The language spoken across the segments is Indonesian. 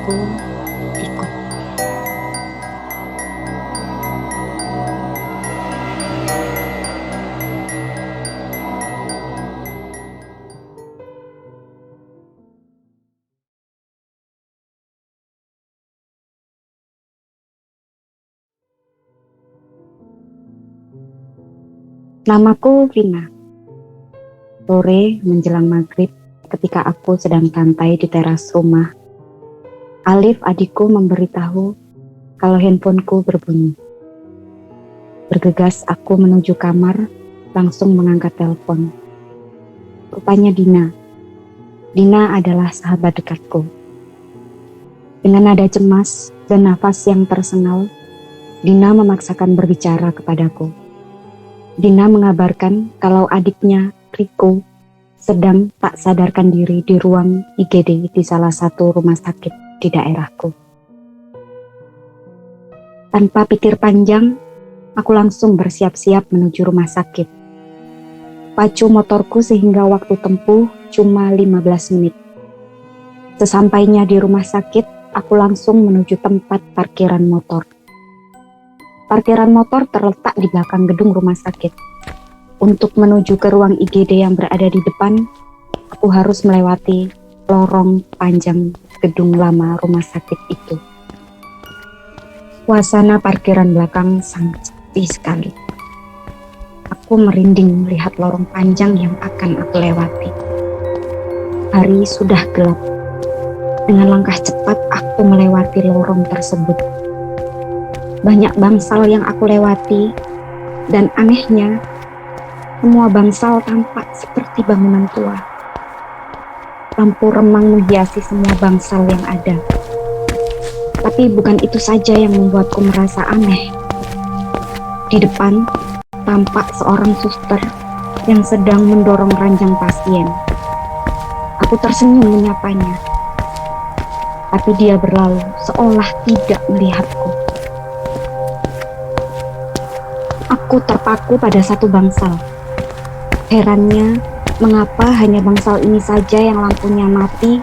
aku ikut. Namaku Vina. Sore menjelang maghrib, ketika aku sedang santai di teras rumah, Alif adikku memberitahu kalau handphoneku berbunyi. Bergegas aku menuju kamar, langsung mengangkat telepon. Rupanya Dina. Dina adalah sahabat dekatku. Dengan nada cemas dan nafas yang tersengal, Dina memaksakan berbicara kepadaku. Dina mengabarkan kalau adiknya, Riko, sedang tak sadarkan diri di ruang IGD di salah satu rumah sakit di daerahku. Tanpa pikir panjang, aku langsung bersiap-siap menuju rumah sakit. Pacu motorku sehingga waktu tempuh cuma 15 menit. Sesampainya di rumah sakit, aku langsung menuju tempat parkiran motor. Parkiran motor terletak di belakang gedung rumah sakit. Untuk menuju ke ruang IGD yang berada di depan, aku harus melewati lorong panjang gedung lama rumah sakit itu. Suasana parkiran belakang sangat sepi sekali. Aku merinding melihat lorong panjang yang akan aku lewati. Hari sudah gelap. Dengan langkah cepat aku melewati lorong tersebut. Banyak bangsal yang aku lewati, dan anehnya, semua bangsal tampak seperti bangunan tua. Lampu remang menghiasi semua bangsal yang ada. Tapi bukan itu saja yang membuatku merasa aneh. Di depan, tampak seorang suster yang sedang mendorong ranjang pasien. Aku tersenyum menyapanya. Tapi dia berlalu seolah tidak melihatku. Aku terpaku pada satu bangsal. Herannya, mengapa hanya bangsal ini saja yang lampunya mati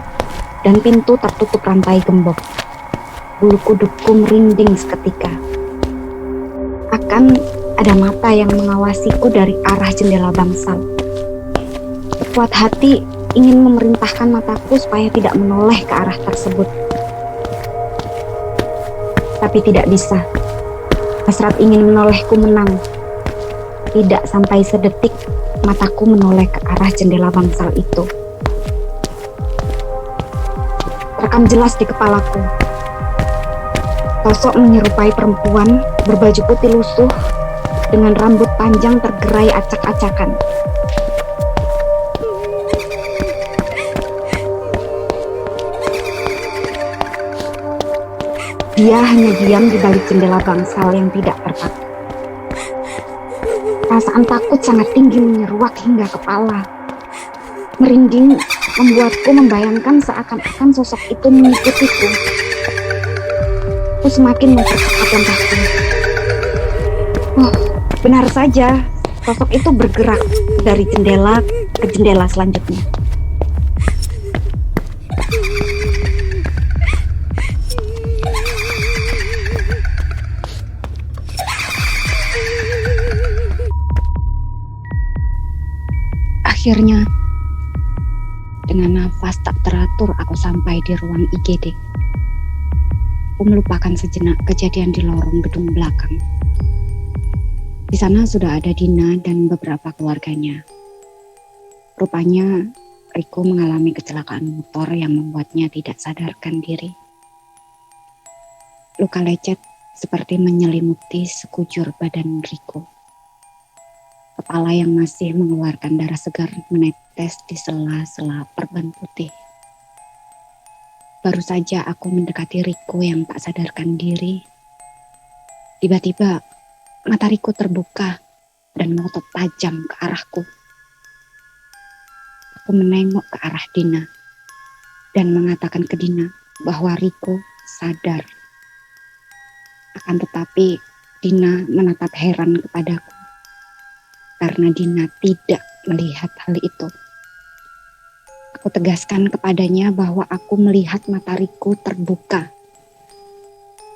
dan pintu tertutup rantai gembok. Bulu kudukku merinding seketika. Akan ada mata yang mengawasiku dari arah jendela bangsal. Sekuat hati ingin memerintahkan mataku supaya tidak menoleh ke arah tersebut. Tapi tidak bisa. Hasrat ingin menolehku menang. Tidak sampai sedetik mataku menoleh ke arah jendela bangsal itu. Terekam jelas di kepalaku. Sosok menyerupai perempuan berbaju putih lusuh dengan rambut panjang tergerai acak-acakan. Dia hanya diam di balik jendela bangsal yang tidak terpaku. Perasaan takut sangat tinggi menyeruak hingga kepala. Merinding membuatku membayangkan seakan-akan sosok itu mengikutiku. Aku semakin mempercepat langkahku. Oh, benar saja, sosok itu bergerak dari jendela ke jendela selanjutnya. Akhirnya, dengan nafas tak teratur aku sampai di ruang IGD. Aku melupakan sejenak kejadian di lorong gedung belakang. Di sana sudah ada Dina dan beberapa keluarganya. Rupanya Riko mengalami kecelakaan motor yang membuatnya tidak sadarkan diri. Luka lecet seperti menyelimuti sekujur badan Riko. Kepala yang masih mengeluarkan darah segar menetes di sela-sela perban putih. Baru saja aku mendekati Riko yang tak sadarkan diri. Tiba-tiba mata Riko terbuka dan melotot tajam ke arahku. Aku menengok ke arah Dina dan mengatakan ke Dina bahwa Riko sadar. Akan tetapi Dina menatap heran kepadaku. Karena Dina tidak melihat hal itu. Aku Aku tegaskan kepadanya bahwa aku melihat mata Riko terbuka.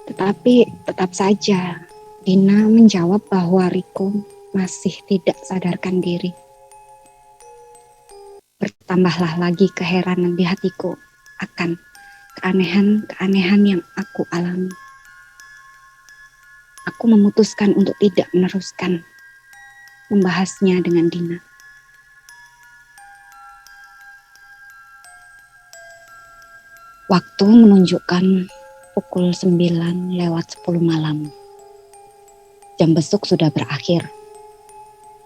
Tetapi tetap saja Dina menjawab bahwa Riko masih tidak sadarkan diri. Bertambahlah lagi keheranan di hatiku akan keanehan-keanehan yang aku alami. Aku memutuskan untuk tidak meneruskan membahasnya dengan Dina. Waktu menunjukkan pukul 9:10 malam. Jam besuk sudah berakhir.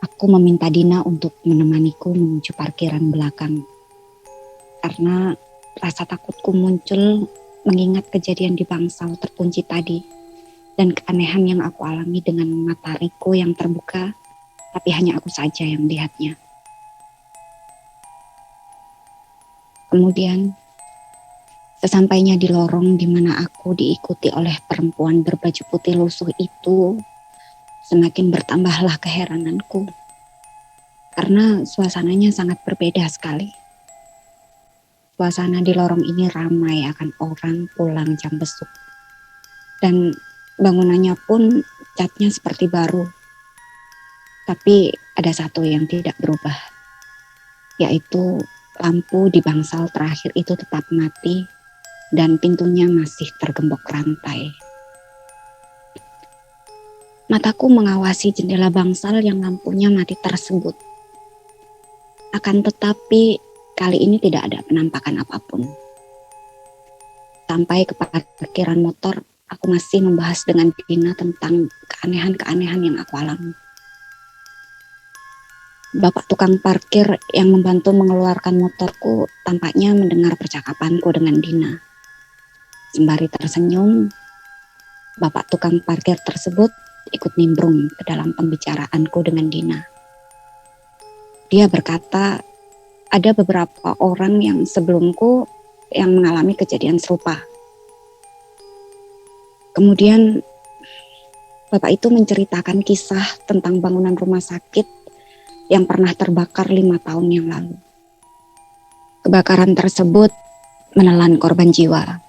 Aku meminta Dina untuk menemaniku menuju parkiran belakang. Karena rasa takutku muncul mengingat kejadian di Bangsal terkunci tadi. Dan keanehan yang aku alami dengan mata Riko yang terbuka, tapi hanya aku saja yang melihatnya. Kemudian, sesampainya di lorong di mana aku diikuti oleh perempuan berbaju putih lusuh itu, semakin bertambahlah keherananku. Karena suasananya sangat berbeda sekali. Suasana di lorong ini ramai akan orang pulang jam besuk. Dan bangunannya pun catnya seperti baru. Tapi ada satu yang tidak berubah, yaitu lampu di bangsal terakhir itu tetap mati dan pintunya masih tergembok rantai. Mataku mengawasi jendela bangsal yang lampunya mati tersebut. Akan tetapi kali ini tidak ada penampakan apapun. Sampai ke parkiran motor, aku masih membahas dengan Dina tentang keanehan-keanehan yang aku alami. Bapak tukang parkir yang membantu mengeluarkan motorku tampaknya mendengar percakapanku dengan Dina. Sembari tersenyum, bapak tukang parkir tersebut ikut nimbrung ke dalam pembicaraanku dengan Dina. Dia berkata, ada beberapa orang yang sebelumku yang mengalami kejadian serupa. Kemudian bapak itu menceritakan kisah tentang bangunan rumah sakit yang pernah terbakar 5 tahun yang lalu. Kebakaran tersebut menelan korban jiwa.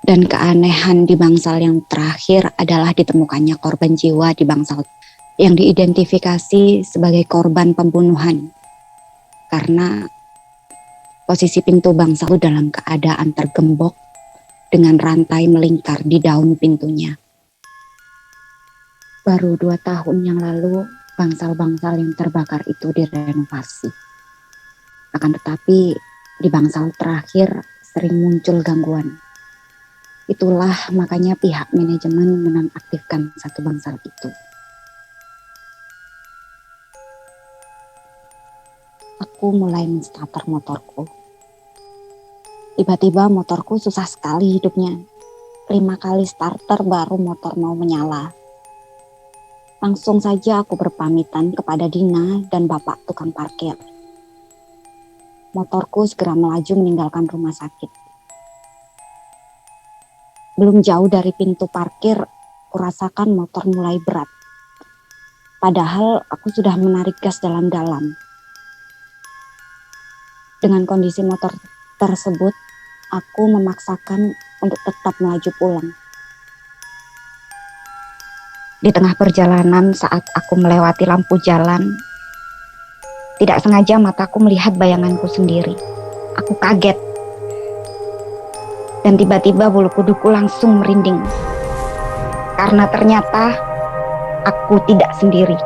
Dan keanehan di bangsal yang terakhir adalah ditemukannya korban jiwa di bangsal yang diidentifikasi sebagai korban pembunuhan. Karena posisi pintu bangsal dalam keadaan tergembok dengan rantai melingkar di daun pintunya. Baru 2 tahun yang lalu, bangsal-bangsal yang terbakar itu direnovasi. Akan tetapi di bangsal terakhir sering muncul gangguan. Itulah makanya pihak manajemen menonaktifkan satu bangsal itu. Aku mulai menstarter motorku. Tiba-tiba motorku susah sekali hidupnya. 5 kali starter baru motor mau menyala. Langsung saja aku berpamitan kepada Dina dan bapak tukang parkir. Motorku segera melaju meninggalkan rumah sakit. Belum jauh dari pintu parkir, kurasakan motor mulai berat. Padahal aku sudah menarik gas dalam-dalam. Dengan kondisi motor tersebut, aku memaksakan untuk tetap melaju pulang. Di tengah perjalanan saat aku melewati lampu jalan, tidak sengaja mataku melihat bayanganku sendiri. Aku kaget. Dan tiba-tiba bulu kuduku langsung merinding. Karena ternyata aku tidak sendiri.